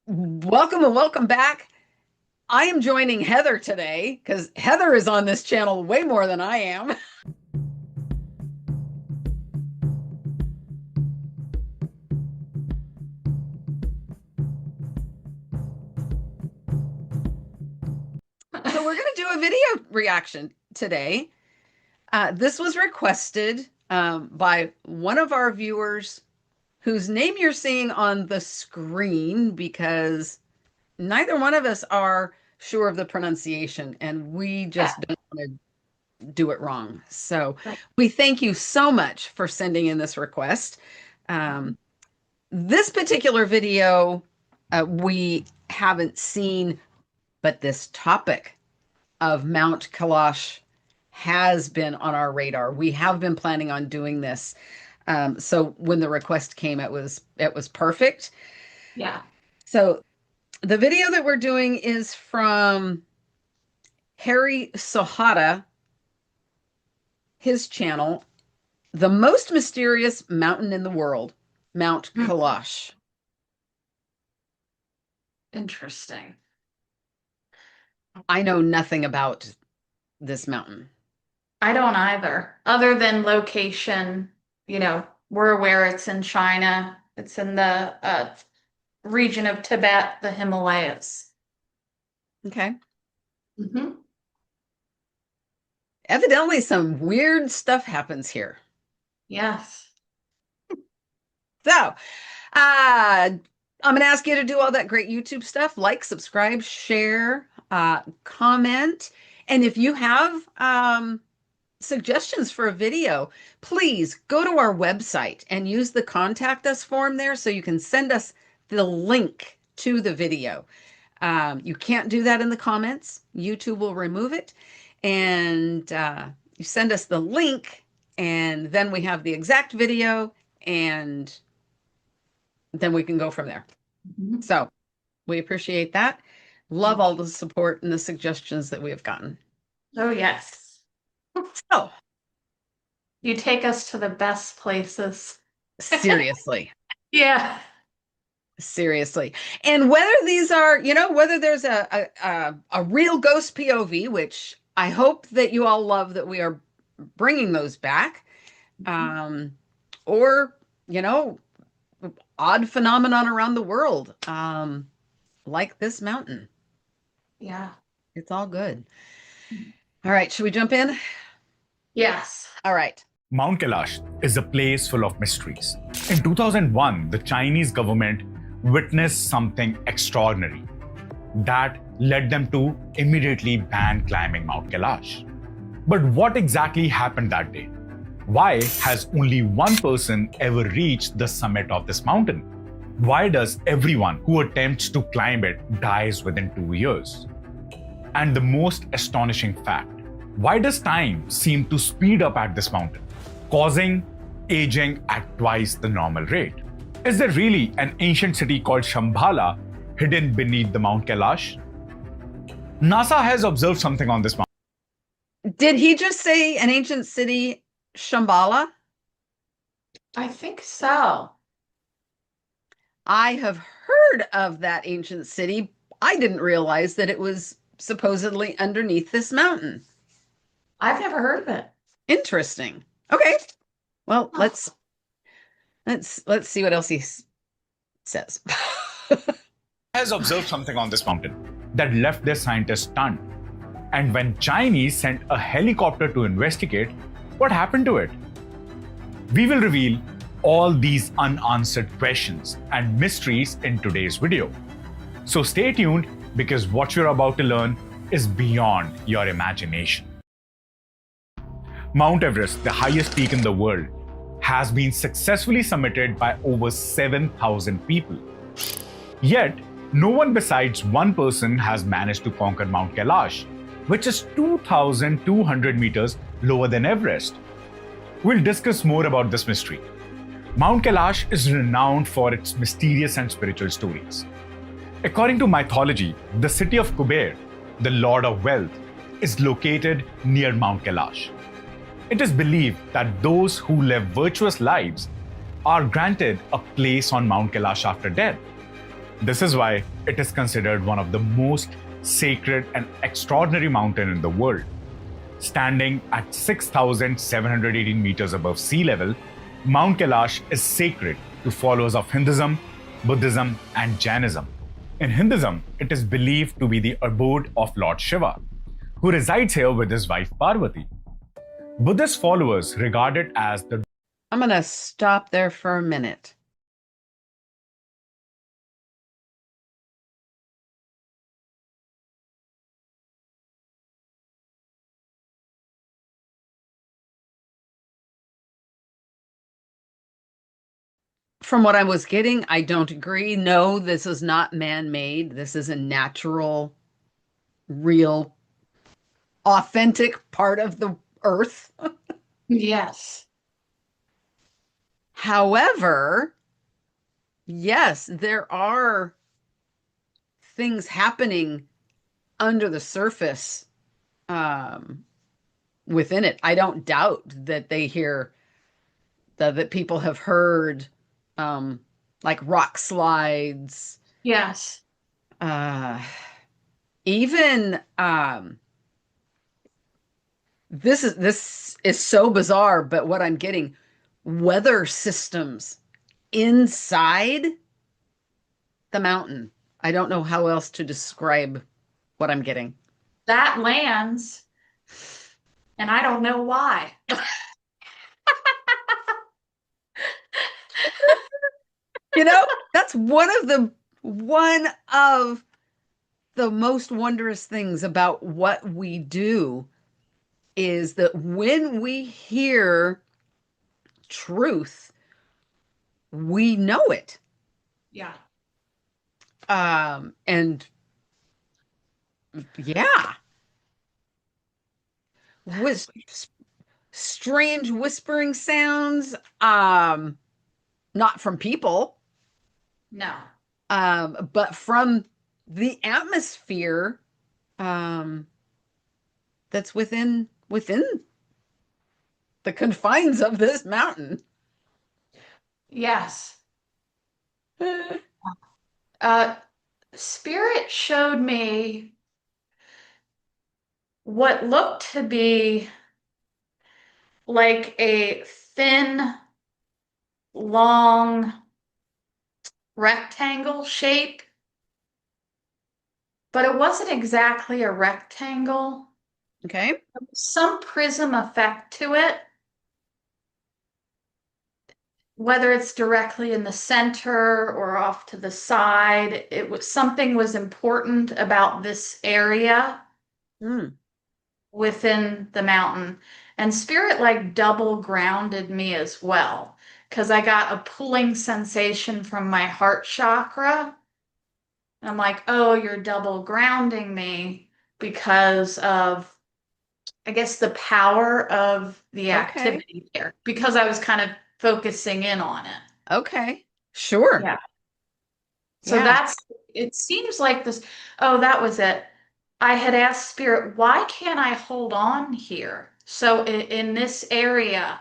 Welcome and welcome back. I am joining Heather today because Heather is on this channel way more than I am. So we're going to do a video reaction today. This was requested by one of our viewers whose name you're seeing on the screen because neither one of us are sure of the pronunciation and we just don't want to do it wrong. So we thank you so much for sending in this request. This particular video we haven't seen, but this topic of Mount Kailash has been on our radar. We have been planning on doing this. So when the request came, it was perfect. Yeah. So the video that we're doing is from Harry Sahota, his channel, The Most Mysterious Mountain in the World, Mount Kailash. Interesting. I know nothing about this mountain. I don't either. Other than location, we're aware it's in China. It's in the region of Tibet, the Himalayas. Okay. Mm-hmm. Evidently, some weird stuff happens here. Yes. So, I'm going to ask you to do all that great YouTube stuff, like, subscribe, share, comment. And if you have suggestions for a video, please go to our website and use the contact us form there so you can send us the link to the video. You can't do that in the comments. YouTube will remove it. And you send us the link, and then we have the exact video, and then we can go from there. Mm-hmm. So we appreciate that. Love all the support and the suggestions that we have gotten. Oh, yes. So you take us to the best places. Seriously. Yeah. Seriously. And whether these are, whether there's a real ghost POV, which I hope that you all love that we are bringing those back, or, odd phenomenon around the world, like this mountain. Yeah. It's all good. All right. Should we jump in? Yes. All right. Mount Kailash is a place full of mysteries. In 2001, the Chinese government witnessed something extraordinary that led them to immediately ban climbing Mount Kailash. But what exactly happened that day? Why has only one person ever reached the summit of this mountain? Why does everyone who attempts to climb it dies within 2 years? And the most astonishing fact, why does time seem to speed up at this mountain, causing aging at twice the normal rate? Is there really an ancient city called Shambhala hidden beneath the Mount Kailash? NASA has observed something on this mountain. Did he just say an ancient city, Shambhala? I think so. I have heard of that ancient city. I didn't realize that it was supposedly underneath this mountain. I've never heard of it. Interesting. Okay. Well, let's see what else he says. Has observed something on this mountain that left their scientists stunned. And when Chinese sent a helicopter to investigate, what happened to it? We will reveal all these unanswered questions and mysteries in today's video. So stay tuned because what you're about to learn is beyond your imagination. Mount Everest, the highest peak in the world, has been successfully summited by over 7,000 people. Yet, no one besides one person has managed to conquer Mount Kailash, which is 2,200 meters lower than Everest. We'll discuss more about this mystery. Mount Kailash is renowned for its mysterious and spiritual stories. According to mythology, the city of Kuber, the Lord of Wealth, is located near Mount Kailash. It is believed that those who live virtuous lives are granted a place on Mount Kailash after death. This is why it is considered one of the most sacred and extraordinary mountain in the world. Standing at 6,718 meters above sea level, Mount Kailash is sacred to followers of Hinduism, Buddhism, and Jainism. In Hinduism, it is believed to be the abode of Lord Shiva, who resides here with his wife Parvati. Buddhist followers regard it as the I'm going to stop there for a minute. From what I was getting, I don't agree. No, this is not man-made. This is a natural, real, authentic part of the earth. Yes. However, yes, there are things happening under the surface within it. I don't doubt that they hear that people have heard like rock slides, Yes. uh, even this is so bizarre, but what I'm getting, weather systems inside the mountain. I don't know how else to describe what I'm getting. That lands, and I don't know why. You know, that's one of the most wondrous things about what we do is that when we hear truth, we know it. Yeah. And yeah, with strange whispering sounds, not from people, No. but from the atmosphere, um, that's within the confines of this mountain. Yes. Uh, Spirit showed me what looked to be like a thin, long rectangle shape, but it wasn't exactly a rectangle. Okay. Some prism effect to it, whether it's directly in the center or off to the side. It was something was important about this area Mm. within the mountain. And Spirit like double grounded me as well, because I got a pulling sensation from my heart chakra. I'm like, oh, you're double grounding me because of, I guess, the power of the Okay. activity there, because I was kind of focusing in on it. Okay. Sure. Yeah. So Yeah. that's, it seems like this. Oh, that was it. I had asked Spirit, why can't I hold on here? So in this area,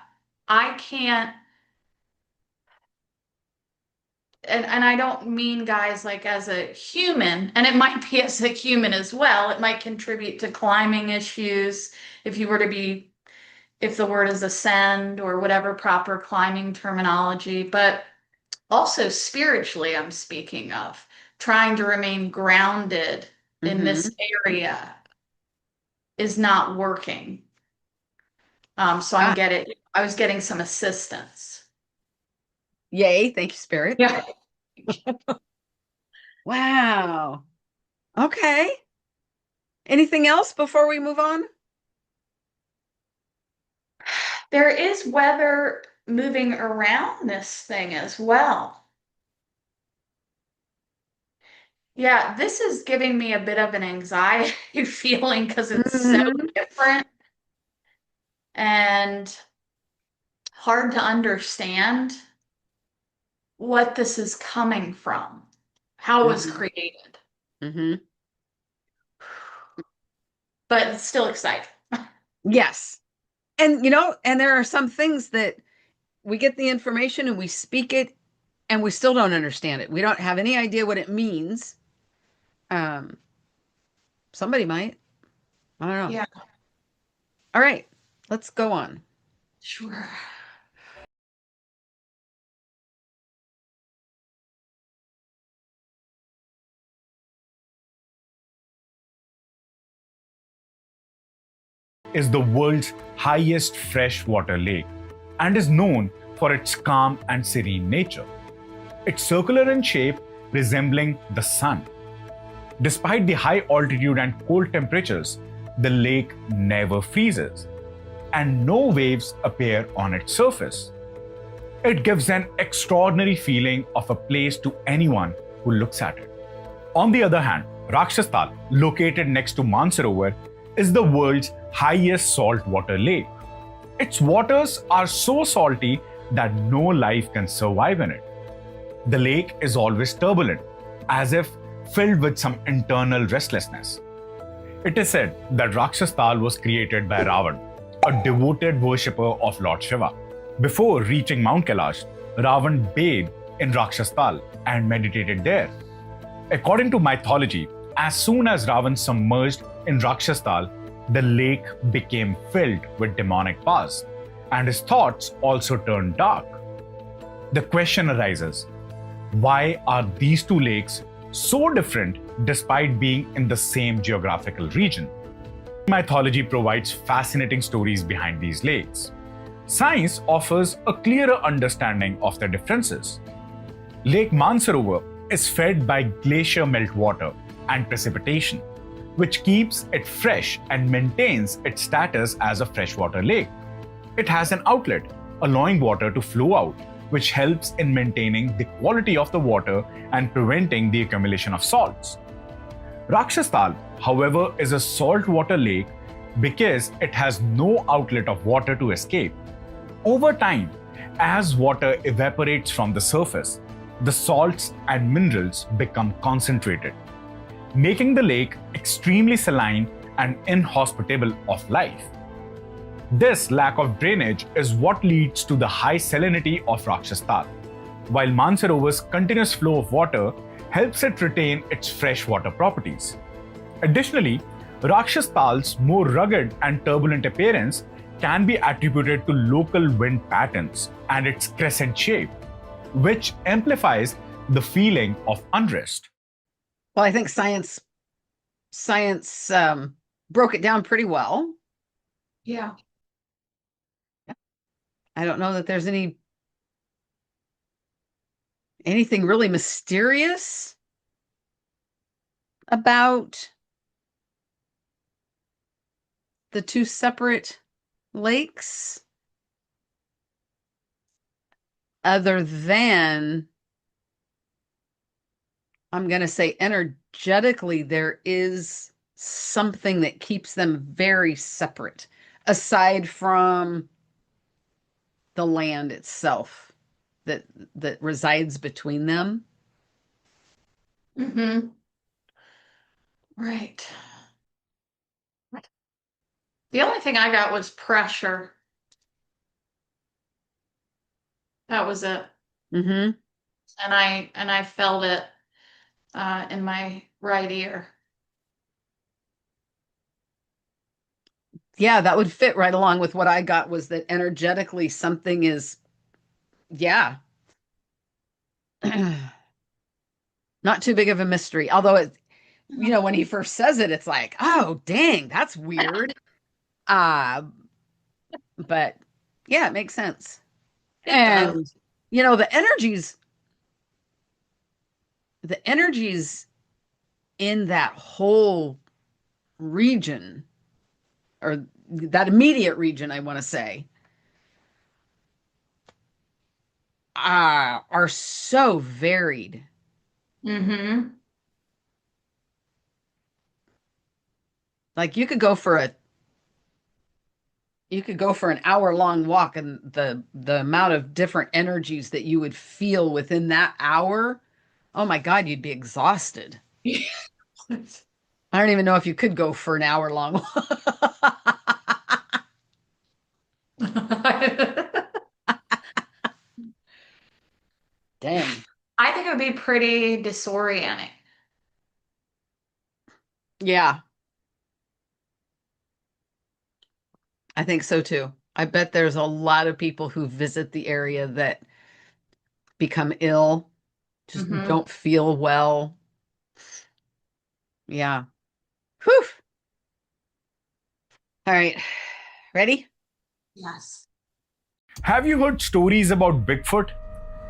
I can't, and I don't mean guys like as a human, and it might be as a human as well. It might contribute to climbing issues if you were to be, if the word is ascend or whatever proper climbing terminology, but also spiritually, I'm speaking of trying to remain grounded in Mm-hmm. this area is not working. So Ah, I was getting some assistance. yay. Thank you, Spirit. Yeah. Wow. Okay. Anything else before we move on? There is weather moving around this thing as well. Yeah, this is giving me a bit of an anxiety feeling because it's so Mm-hmm. different and hard to understand what this is coming from, how it was Mm-hmm. created, Mm-hmm. but it's still exciting. Yes. And and there are some things that we get the information and we speak it and we still don't understand it. We don't have any idea what it means. Um, somebody might. I don't know. Yeah, All right, let's go on. sure. Is the world's highest freshwater lake and is known for its calm and serene nature. It's circular in shape, resembling the sun. Despite the high altitude and cold temperatures, the lake never freezes, and no waves appear on its surface. It gives an extraordinary feeling of a place to anyone who looks at it. On the other hand, Rakshastal, located next to Mansarovar, is the world's highest saltwater lake. Its waters are so salty that no life can survive in it. The lake is always turbulent, as if filled with some internal restlessness. It is said that Rakshastal was created by Ravan, a devoted worshipper of Lord Shiva. Before reaching Mount Kailash, Ravan bathed in Rakshastal and meditated there. According to mythology, as soon as Ravan submerged in Rakshastal, the lake became filled with demonic powers, and his thoughts also turned dark. The question arises, why are these two lakes so different despite being in the same geographical region? Mythology provides fascinating stories behind these lakes. Science offers a clearer understanding of the differences. Lake Mansarovar is fed by glacier meltwater and precipitation, which keeps it fresh and maintains its status as a freshwater lake. It has an outlet, allowing water to flow out, which helps in maintaining the quality of the water and preventing the accumulation of salts. Rakshastal, however, is a saltwater lake because it has no outlet of water to escape. Over time, as water evaporates from the surface, the salts and minerals become concentrated, making the lake extremely saline and inhospitable of life. This lack of drainage is what leads to the high salinity of Rakshastal, while Mansarovar's continuous flow of water helps it retain its freshwater properties. Additionally, Rakshastal's more rugged and turbulent appearance can be attributed to local wind patterns and its crescent shape, which amplifies the feeling of unrest. Well, I think science broke it down pretty well. Yeah. I don't know that there's anything really mysterious about the two separate lakes, other than, I'm going to say, energetically, there is something that keeps them very separate, aside from the land itself that resides between them. Mm-hmm. Right. The only thing I got was pressure. That was it. Mm-hmm. And I felt it in my right ear. Yeah, that would fit right along with what I got, was that energetically something is, yeah, not too big of a mystery. Although it, when he first says it, it's like, oh, dang, that's weird. Uh, but yeah, it makes sense. It And, does. the energies in that whole region, or that immediate region, I want to say, are so varied. Mm-hmm. Like you could go for an hour long walk, and the amount of different energies that you would feel within that hour, oh my God, you'd be exhausted. I don't even know if you could go for an hour long walk. Dang. I think it would be pretty disorienting. Yeah, I think so too. I bet there's a lot of people who visit the area that become ill, just Hmm. don't feel well. Yeah. Whew. All right. Ready? Yes. Have you heard stories about Bigfoot?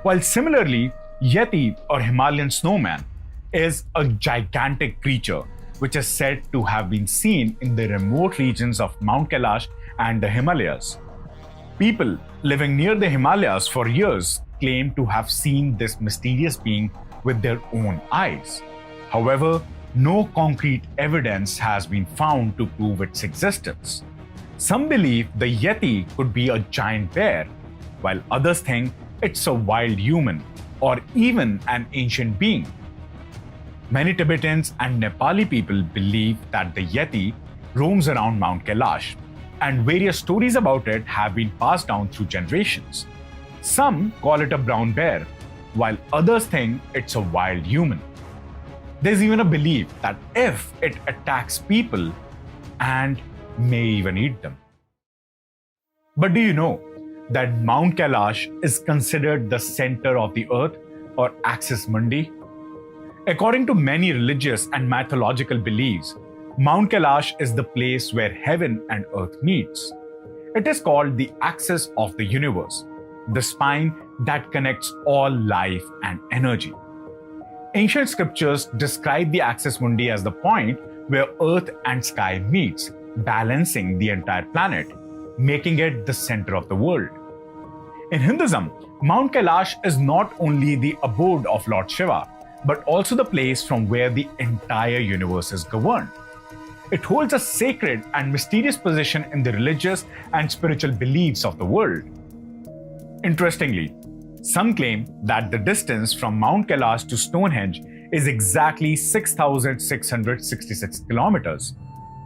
While similarly, Yeti or Himalayan snowman is a gigantic creature which is said to have been seen in the remote regions of Mount Kailash and the Himalayas. People living near the Himalayas for years claim to have seen this mysterious being with their own eyes. However, no concrete evidence has been found to prove its existence. Some believe the Yeti could be a giant bear, while others think it's a wild human or even an ancient being. Many Tibetans and Nepali people believe that the Yeti roams around Mount Kailash, and various stories about it have been passed down through generations. Some call it a brown bear, while others think it's a wild human. There's even a belief that if it attacks people and may even eat them. But do you know that Mount Kailash is considered the center of the earth or axis mundi? According to many religious and mythological beliefs, Mount Kailash is the place where heaven and earth meets. It is called the axis of the universe, the spine that connects all life and energy. Ancient scriptures describe the axis mundi as the point where earth and sky meets, balancing the entire planet, making it the center of the world. In Hinduism, Mount Kailash is not only the abode of Lord Shiva, but also the place from where the entire universe is governed. It holds a sacred and mysterious position in the religious and spiritual beliefs of the world. Interestingly, some claim that the distance from Mount Kailash to Stonehenge is exactly 6,666 kilometers,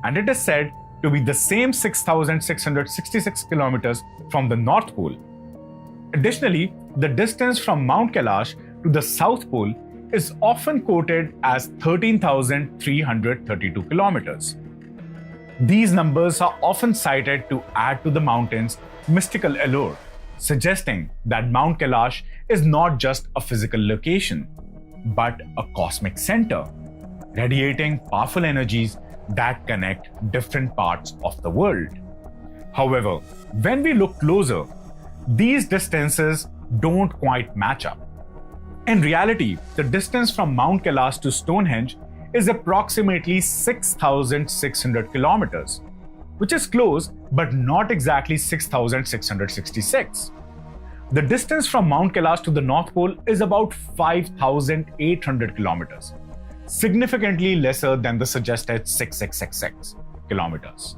and it is said to be the same 6,666 kilometers from the North Pole. Additionally, the distance from Mount Kailash to the South Pole is often quoted as 13,332 kilometers. These numbers are often cited to add to the mountain's mystical allure, suggesting that Mount Kailash is not just a physical location, but a cosmic center, radiating powerful energies that connect different parts of the world. However, when we look closer, these distances don't quite match up. In reality, the distance from Mount Kailash to Stonehenge is approximately 6,600 kilometers, which is close but not exactly 6,666. The distance from Mount Kailash to the North Pole is about 5,800 kilometers, significantly lesser than the suggested 6,666 kilometers.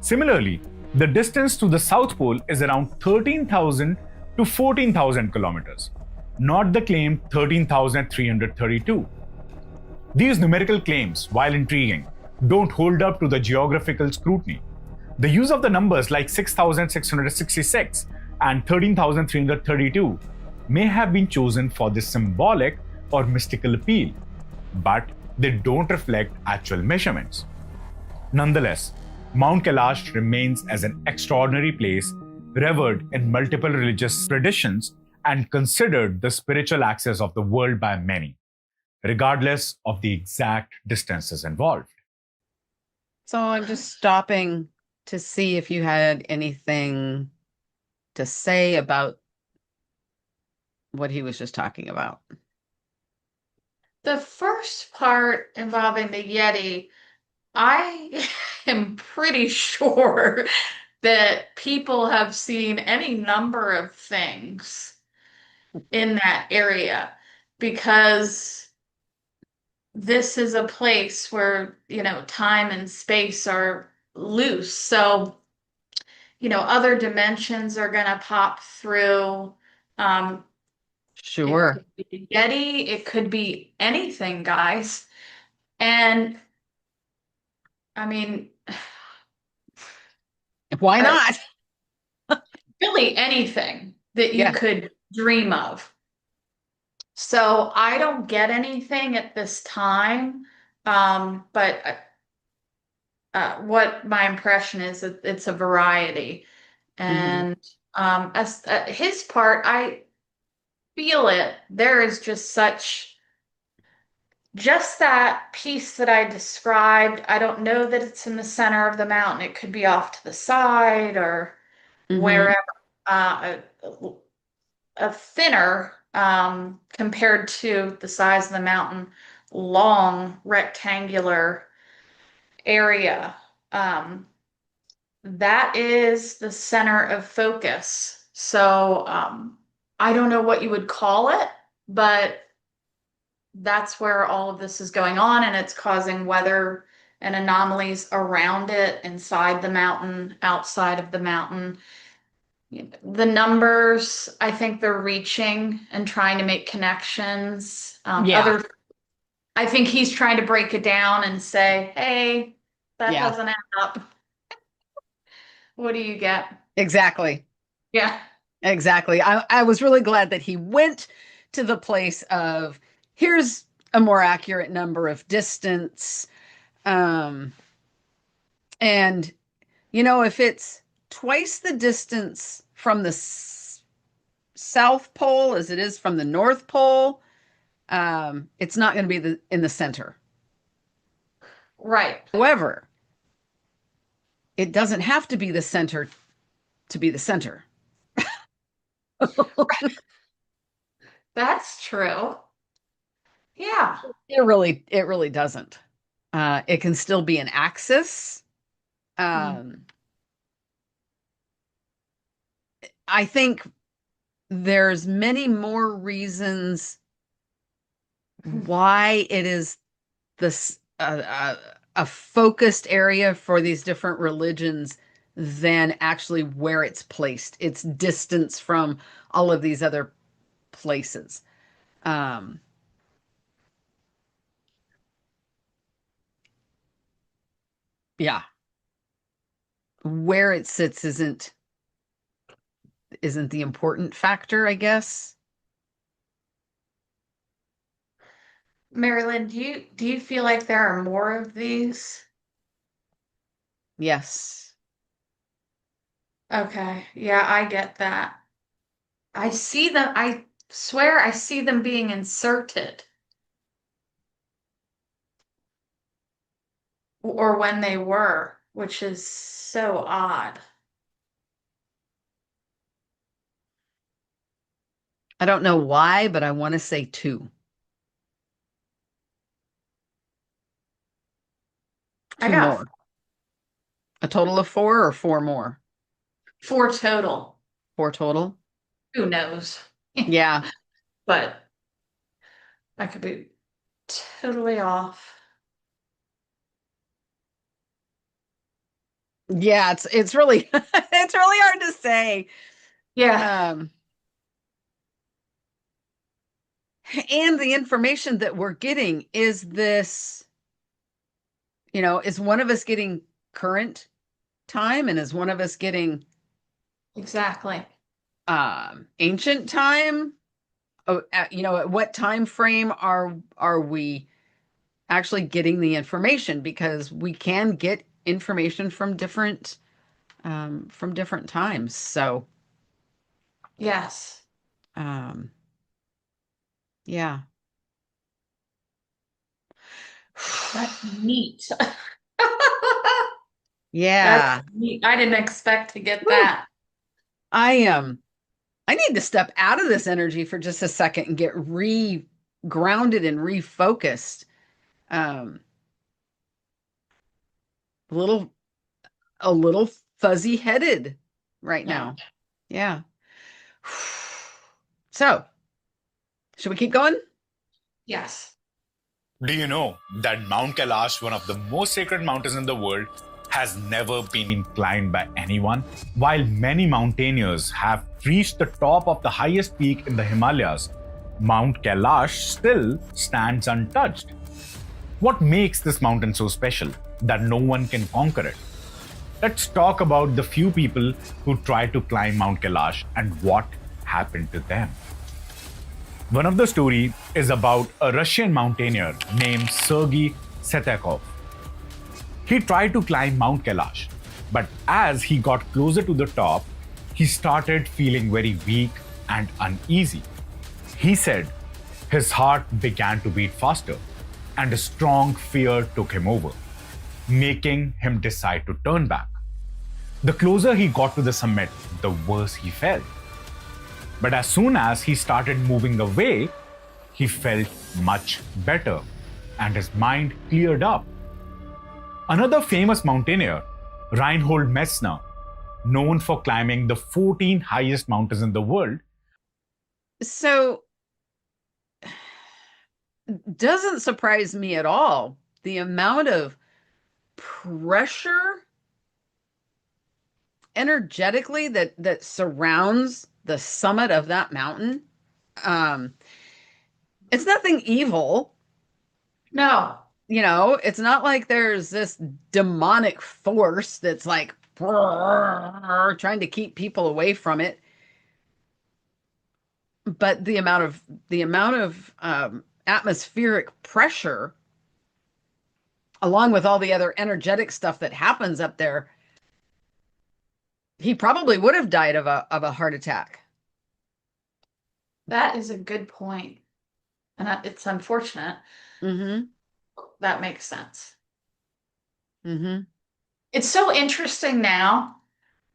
Similarly, the distance to the South Pole is around 13,000 to 14,000 kilometers, not the claimed 13,332. These numerical claims, while intriguing, don't hold up to the geographical scrutiny. The use of the numbers like 6,666 and 13,332 may have been chosen for this symbolic or mystical appeal, but they don't reflect actual measurements. Nonetheless, Mount Kailash remains as an extraordinary place, revered in multiple religious traditions and considered the spiritual axis of the world by many, regardless of the exact distances involved. So I'm just stopping to see if you had anything to say about what he was just talking about. The first part involving the Yeti, I am pretty sure that people have seen any number of things in that area because this is a place where, time and space are loose. So, other dimensions are going to pop through. It Sure. could be Yeti, it could be anything, guys. And I mean, Why uh, not? really anything that you Yeah. could dream of. So I don't get anything at this time. But what my impression is that it's a variety. Hmm. And as his part, I feel it. There is just that piece that I described. I don't know that it's in the center of the mountain. It could be off to the side or Hmm. wherever. A thinner, compared to the size of the mountain, long rectangular area. Um, that is the center of focus. So I don't know what you would call it, but that's where all of this is going on, and it's causing weather and anomalies around it, inside the mountain, outside of the mountain. The numbers, I think they're reaching and trying to make connections. Yeah, I think he's trying to break it down and say, hey, that yeah, doesn't add up. What do you get? exactly. Yeah. Exactly. I was really glad that he went to the place of here's a more accurate number of distance. Um, and, if it's twice the distance from the South Pole as it is from the North Pole, it's not going to be in the center. Right. However, it doesn't have to be the center to be the center. That's true. Yeah. It really doesn't. It can still be an axis. Mm. Um, I think there's many more reasons why it is this a focused area for these different religions than actually where it's placed. It's distance from all of these other places. Um, yeah, where it sits isn't the important factor, I guess. Mari-Lyn, do you feel like there are more of these? Yes. Okay. Yeah, I get that. I see them, I swear I see them being inserted or when they were, which is so odd. I don't know why, but I want to say two. I Two got more. A total of four or four more? four total. Four total. Who knows? Yeah. But I could be totally off. Yeah, it's really it's really hard to say. Yeah, Um, and the information that we're getting is one of us getting current time and is one of us getting exactly. ancient time? Oh, at what time frame are we actually getting the information? Because we can get information from different times. So, Yes. um, yeah. That's neat. That's Yeah. neat. I didn't expect to get Whew. that. I need to step out of this energy for just a second and get grounded and refocused. Um, a little a little fuzzy headed right Yeah. now. Yeah. So, should we keep going? Yes. Do you know that Mount Kailash, one of the most sacred mountains in the world, has never been climbed by anyone? While many mountaineers have reached the top of the highest peak in the Himalayas, Mount Kailash still stands untouched. What makes this mountain so special that no one can conquer it? Let's talk about the few people who tried to climb Mount Kailash and what happened to them. One of the story is about a Russian mountaineer named Sergei Setakov. He tried to climb Mount Kailash, but as he got closer to the top, he started feeling very weak and uneasy. He said his heart began to beat faster and a strong fear took him over, making him decide to turn back. The closer he got to the summit, the worse he felt. But as soon as he started moving away, he felt much better and his mind cleared up. Another famous mountaineer, Reinhold Messner, known for climbing the 14 highest mountains in the world. So, doesn't surprise me at all the amount of pressure energetically that surrounds the summit of that mountain. It's nothing evil. No. It's not like there's this demonic force that's like trying to keep people away from it. But the amount of atmospheric pressure, along with all the other energetic stuff that happens up there, he probably would have died of a heart attack. That is a good point. And it's unfortunate. Mm-hmm. That makes sense. Mm-hmm. It's so interesting now.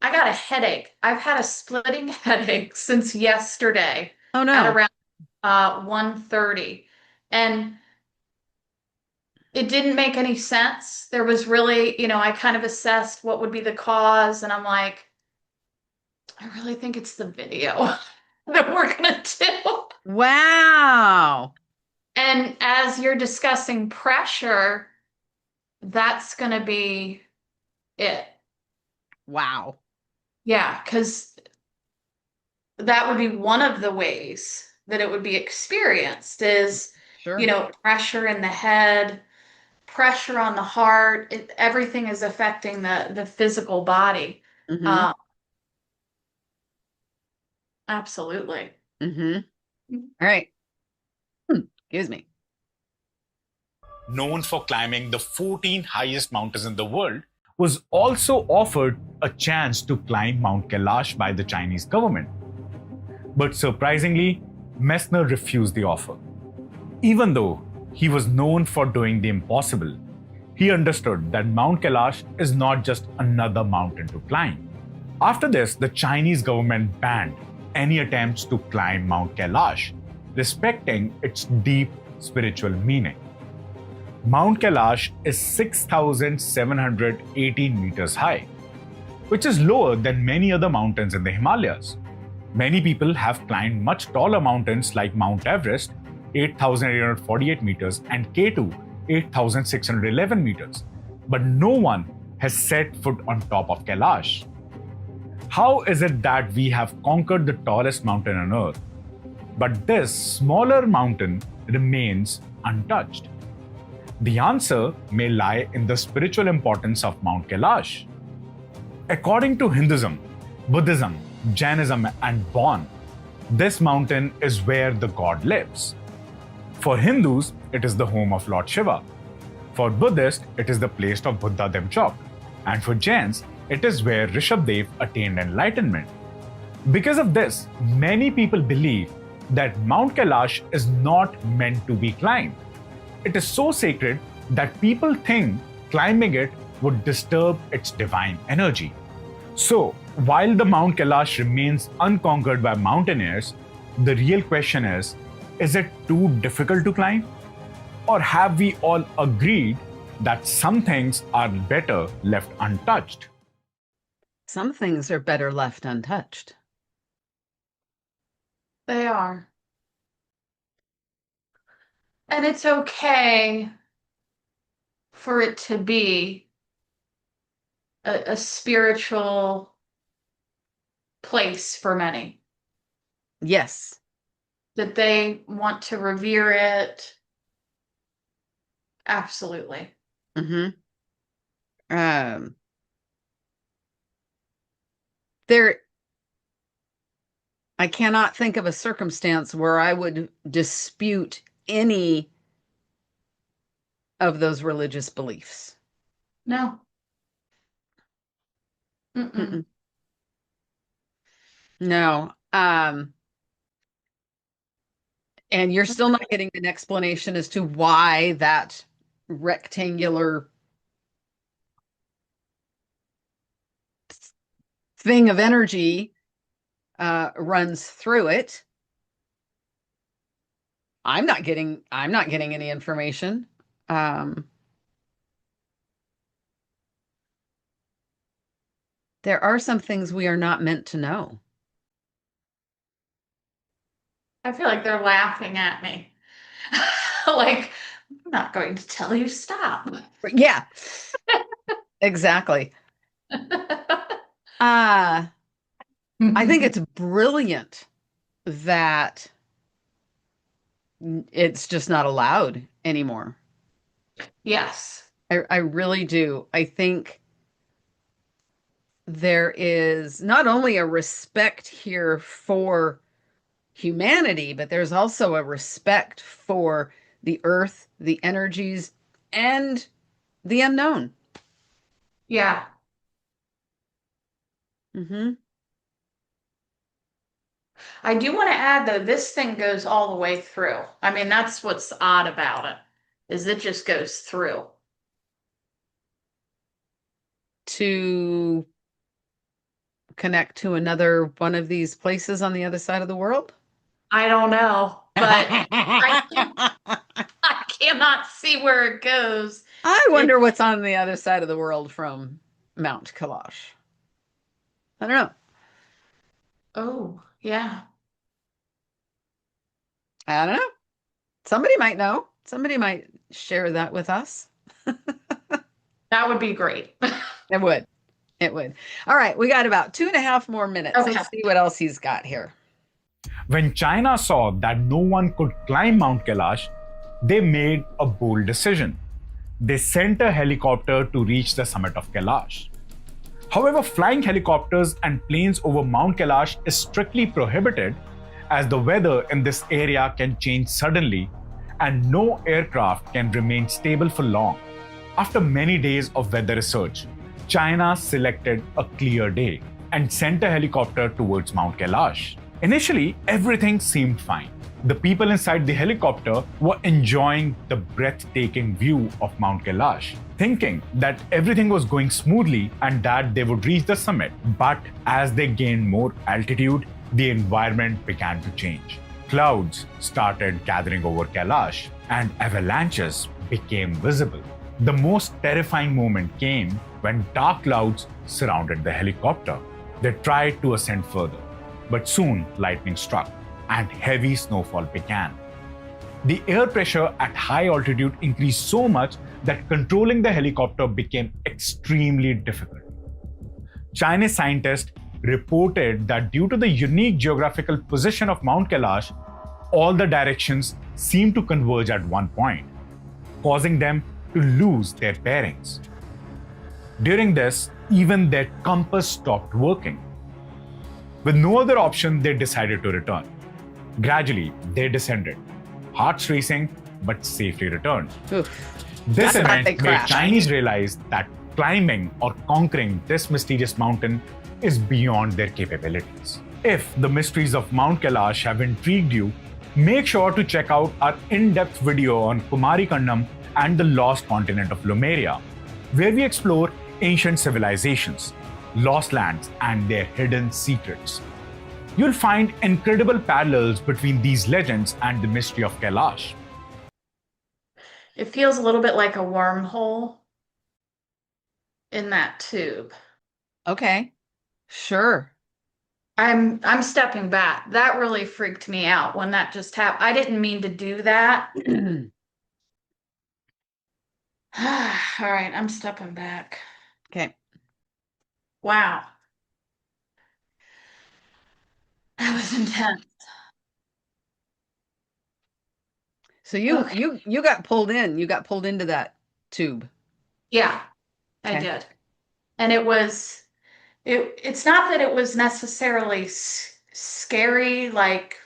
I got a headache. I've had a splitting headache since yesterday. Oh no. At around 1:30. And it didn't make any sense. There was really, I kind of assessed what would be the cause, and I'm like, I really think it's the video that we're gonna do. Wow. And as you're discussing pressure, that's gonna be it. Wow. Yeah, because that would be one of the ways that it would be experienced is, Sure. pressure in the head, pressure on the heart. Everything is affecting the physical body. Mm-hmm. Absolutely. Mm-hmm. All right. Excuse me. Known for climbing the 14 highest mountains in the world, was also offered a chance to climb Mount Kailash by the Chinese government. But surprisingly, Messner refused the offer. Even though he was known for doing the impossible, he understood that Mount Kailash is not just another mountain to climb. After this, the Chinese government banned any attempts to climb Mount Kailash, respecting its deep spiritual meaning. Mount Kailash is 6,718 meters high, which is lower than many other mountains in the Himalayas. Many people have climbed much taller mountains like Mount Everest, 8,848 meters, and K2, 8,611 meters, but no one has set foot on top of Kailash. How is it that we have conquered the tallest mountain on earth, but this smaller mountain remains untouched? The answer may lie in the spiritual importance of Mount Kailash. According to Hinduism, Buddhism, Jainism, and Bon, this mountain is where the god lives. For Hindus, it is the home of Lord Shiva. For Buddhists, it is the place of Buddha Demchok. And for Jains, it is where Rishabdev attained enlightenment. Because of this, many people believe that Mount Kailash is not meant to be climbed. It is so sacred that people think climbing it would disturb its divine energy. So, while the Mount Kailash remains unconquered by mountaineers, the real question is it too difficult to climb? Or have we all agreed that some things are better left untouched? Some things are better left untouched. They are. And it's okay for it to be a spiritual place for many. Yes. That they want to revere it. Absolutely. Mm-hmm. There, I cannot think of a circumstance where I would dispute any of those religious beliefs. No. Mm-mm. Mm-mm. No. And you're still not getting an explanation as to why that rectangular thing of energy runs through it. I'm not getting any information. Um, there are some things we are not meant to know. I feel like they're laughing at me. Like, I'm not going to tell you stop. Yeah, exactly. Uh, I think it's brilliant that it's just not allowed anymore. Yes. I really do. I think there is not only a respect here for humanity, but there's also a respect for the earth, the energies, and the unknown. Yeah. Hmm. I do want to add though, this thing goes all the way through. I mean, that's what's odd about it, is it just goes through. To connect to another one of these places on the other side of the world. I don't know, but I cannot see where it goes. I It, wonder what's on the other side of the world from Mount Kailash. I don't know. oh, yeah. I don't know. Somebody might know. Somebody might share that with us. That would be great. It would. It would. All right, we got about 2.5 more minutes. Okay. Let's see what else he's got here. When China saw that no one could climb Mount Kailash, they made a bold decision. They sent a helicopter to reach the summit of Kailash. However, flying helicopters and planes over Mount Kailash is strictly prohibited, as the weather in this area can change suddenly and no aircraft can remain stable for long. After many days of weather research, China selected a clear day and sent a helicopter towards Mount Kailash. Initially, everything seemed fine. The people inside the helicopter were enjoying the breathtaking view of Mount Kailash, thinking that everything was going smoothly and that they would reach the summit. But as they gained more altitude, the environment began to change. Clouds started gathering over Kailash and avalanches became visible. The most terrifying moment came when dark clouds surrounded the helicopter. They tried to ascend further, but soon lightning struck and heavy snowfall began. The air pressure at high altitude increased so much that controlling the helicopter became extremely difficult. Chinese scientists reported that due to the unique geographical position of Mount Kailash, all the directions seemed to converge at one point, causing them to lose their bearings. During this, even their compass stopped working. With no other option, they decided to return. Gradually, they descended, hearts racing, but safely returned. Oof. This That's event they made crashed. Chinese realize that climbing or conquering this mysterious mountain is beyond their capabilities. If the mysteries of Mount Kailash have intrigued you, make sure to check out our in-depth video on Kumarikandam and the lost continent of Lemuria, where we explore ancient civilizations, lost lands, and their hidden secrets. You'll find incredible parallels between these legends and the mystery of Kailash. It feels a little bit like a wormhole in that tube. Okay. Sure. I'm stepping back. That really freaked me out when that just happened. I didn't mean to do that. All right, I'm stepping back. Okay. Wow. That was intense. So you Okay. you got pulled in. You got pulled into that tube. Yeah, I Okay. did. And it's not that it was necessarily scary, like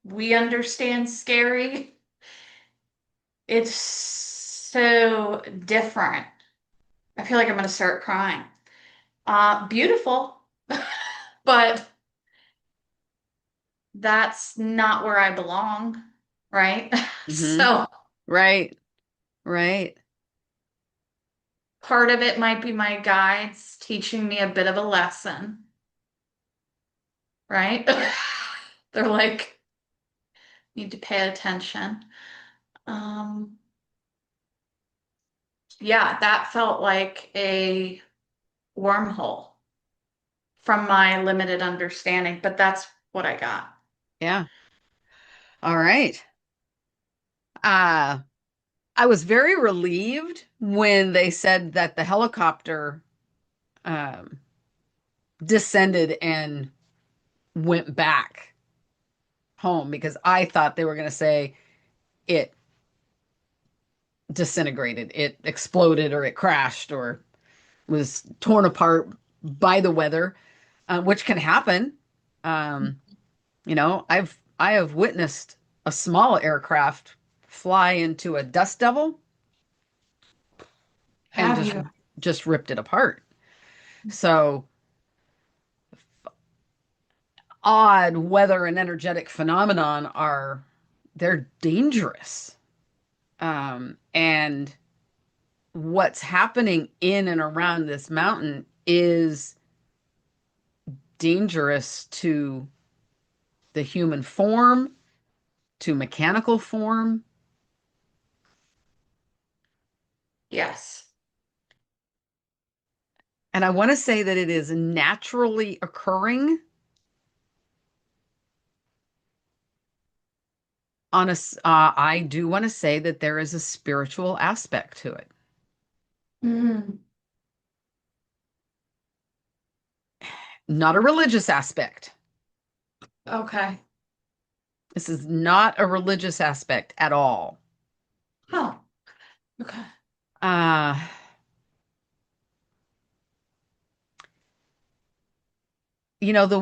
we understand scary. It's so different. I feel like I'm going to start crying. Beautiful, but that's not where I belong, right? Hmm. So Right. Right. part of it might be my guides teaching me a bit of a lesson, right? They're like, need to pay attention. Um, yeah, that felt like a wormhole from my limited understanding, but that's what I got. Yeah. All right. Uh, I was very relieved when they said that the helicopter um, descended and went back home because I thought they were going to say it disintegrated, it exploded, or it crashed, or was torn apart by the weather, which can happen. Um, I have witnessed a small aircraft fly into a dust devil and Have you? just ripped it apart. So odd weather and energetic phenomenon are they're dangerous. And what's happening in and around this mountain is dangerous to the human form, to mechanical form. Yes. And I want to say that it is naturally occurring on I do want to say that there is a spiritual aspect to it, Mm, not a religious aspect. okay. This is not a religious aspect at all. Oh, okay. Uh, the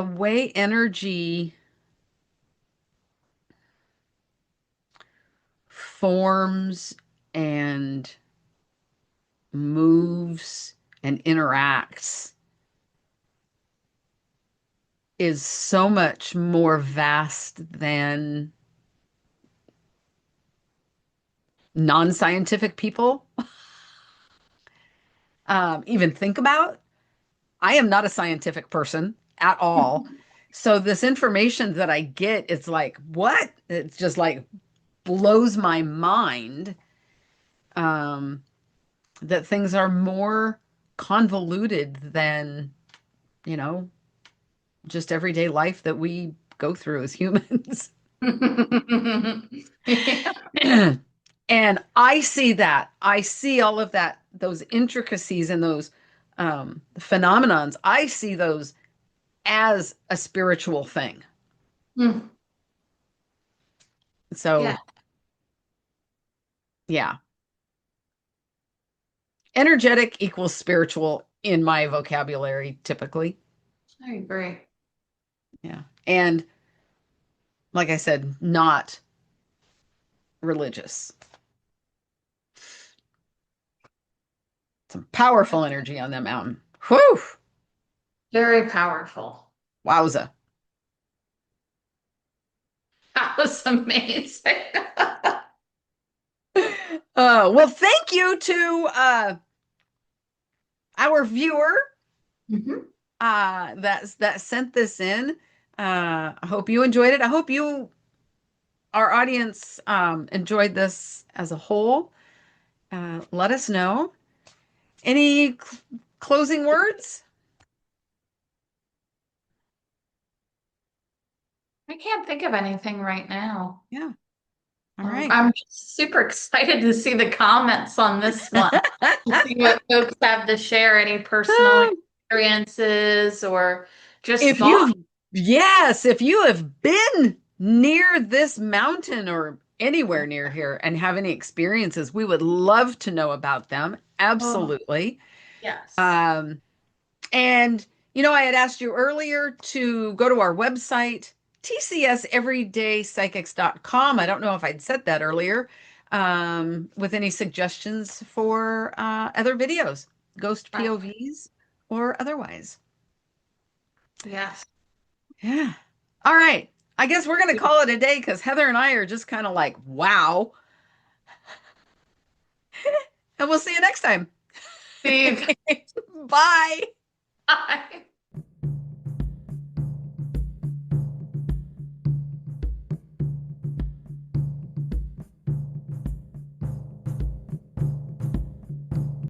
way energy forms and moves and interacts is so much more vast than non-scientific people even think about. I am not a scientific person at all. So this information that I get, it's like, what? It's just like blows my mind um, that things are more convoluted than, you know, just everyday life that we go through as humans. Yeah. And I see that. I see all of that, those intricacies and those phenomenons. I see those as a spiritual thing. Mm, So, yeah, yeah, energetic equals spiritual in my vocabulary, typically. I agree. Yeah. And like I said, not religious. Some powerful energy on that mountain. Whew. Very powerful. Wowza. That was amazing. Well, thank you to our viewer Mhm. that sent this in. I hope you enjoyed it. I hope our audience, enjoyed this as a whole. Let us know. Any closing words? I can't think of anything right now. Yeah. All right. I'm super excited to see the comments on this one, to see what folks have to share, any personal experiences or just If thoughts. if you have been near this mountain or anywhere near here and have any experiences, we would love to know about them. Oh, Absolutely. yes. Um, and I had asked you earlier to go to our website, tcseverydaypsychics.com. I don't know if I'd said that earlier, with any suggestions for other videos, ghost POVs or otherwise. Yes. Yeah. All right. I guess we're going to call it a day because Heather and I are just kind of like, wow. And we'll see you next time. See you Bye. guys.